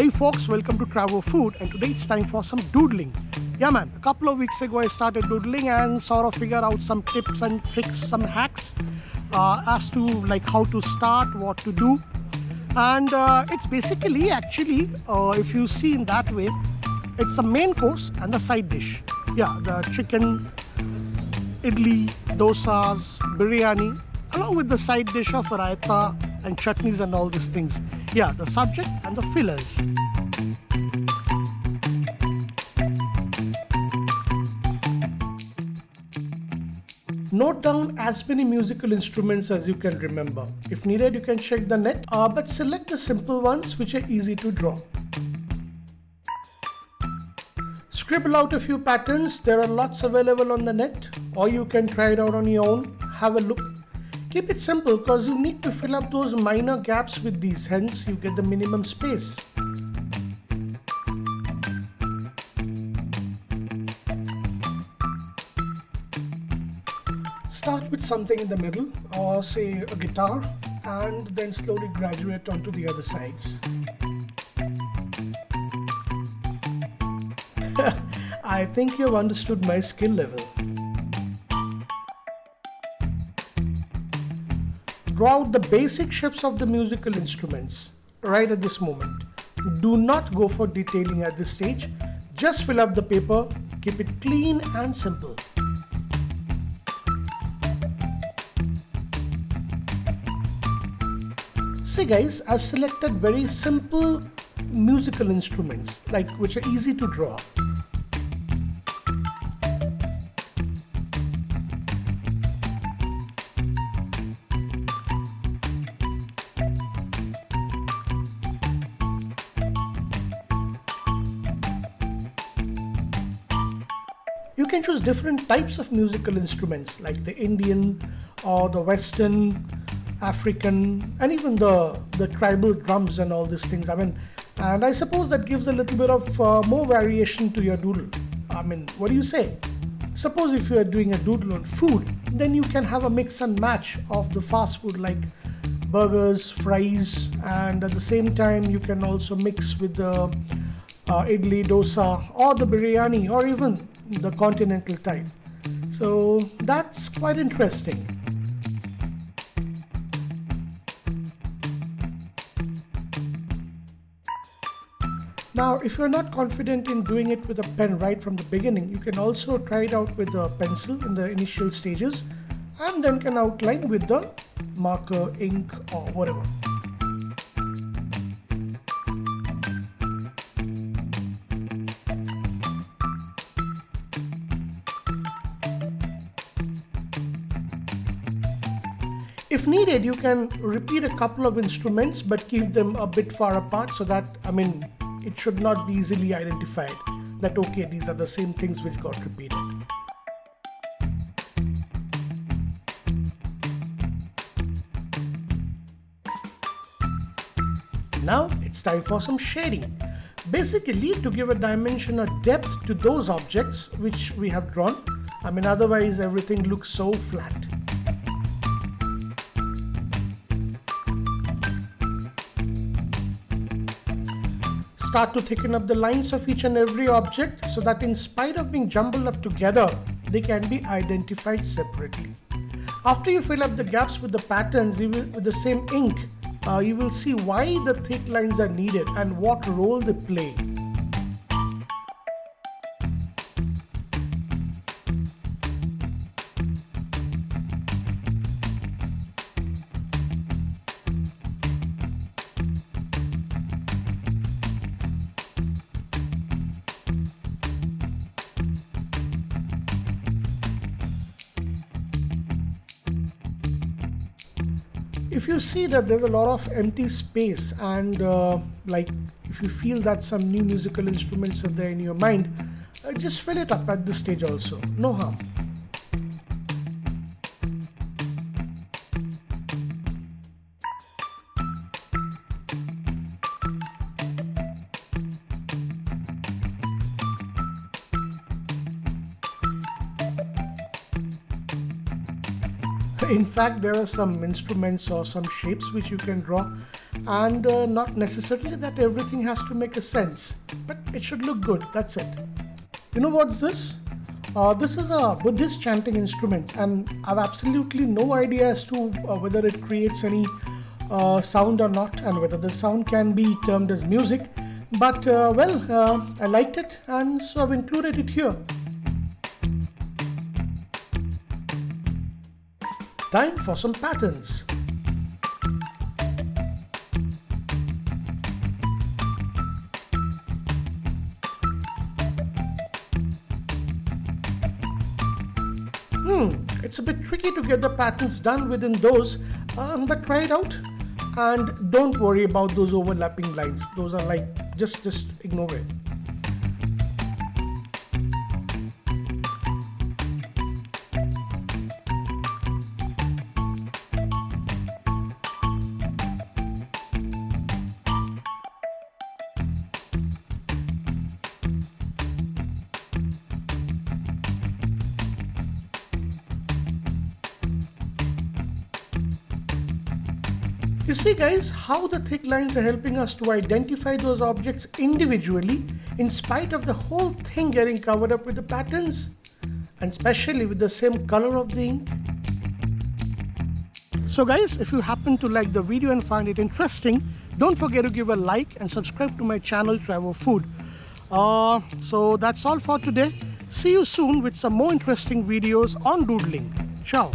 Hey folks, welcome to TRAVOFOOD, and today it's time for some doodling. Yeah man, a couple of weeks ago I started doodling and sort of figure out some tips and tricks, some hacks as to like how to start, what to do. And it's basically actually, if you see in that way, it's a main course and the side dish. Yeah, the chicken, idli, dosas, biryani, along with the side dish of raita and chutneys and all these things. Yeah, the subject and the fillers. Note down as many musical instruments as you can remember. If needed, you can check the net, but select the simple ones which are easy to draw. Scribble out a few patterns. There are lots available on the net, or you can try it out on your own. Have a look. Keep it simple because you need to fill up those minor gaps with these, hence you get the minimum space. Start with something in the middle, or say a guitar, and then slowly graduate onto the other sides. I think you've understood my skill level. Draw out the basic shapes of the musical instruments right at this moment. Do not go for detailing at this stage. Just fill up the paper, keep it clean and simple. See guys, I've selected very simple musical instruments which are easy to draw. You can choose different types of musical instruments like the Indian or the Western, African, and even the tribal drums and all these things. And I suppose that gives a little bit of more variation to your doodle. What do you say? Suppose if you are doing a doodle on food, then you can have a mix and match of the fast food like burgers, fries, and at the same time you can also mix with the idli, dosa, or the biryani, or even the continental type. So that's quite interesting. Now, if you're not confident in doing it with a pen right from the beginning, you can also try it out with a pencil in the initial stages and then can outline with the marker, ink, or whatever. If needed, you can repeat a couple of instruments but keep them a bit far apart so that, it should not be easily identified that okay, these are the same things which got repeated. Now it's time for some shading. Basically to give a dimension or depth to those objects which we have drawn. Otherwise everything looks so flat. Start to thicken up the lines of each and every object so that in spite of being jumbled up together, they can be identified separately. After you fill up the gaps with the patterns with the same ink, you will see why the thick lines are needed and what role they play. If you see that there's a lot of empty space and if you feel that some new musical instruments are there in your mind, just fill it up at this stage also, no harm. In fact, there are some instruments or some shapes which you can draw and not necessarily that everything has to make a sense, but it should look good, that's it. You know what's this? This is a Buddhist chanting instrument, and I've absolutely no idea as to whether it creates any sound or not, and whether the sound can be termed as music, but I liked it, and so I've included it here. Time for some patterns. It's a bit tricky to get the patterns done within those, but try it out. And don't worry about those overlapping lines. Those are like, just ignore it. You see guys, how the thick lines are helping us to identify those objects individually in spite of the whole thing getting covered up with the patterns, and especially with the same color of the ink. So guys, if you happen to like the video and find it interesting, don't forget to give a like and subscribe to my channel TRAVOFOOD. So that's all for today. See you soon with some more interesting videos on doodling. Ciao.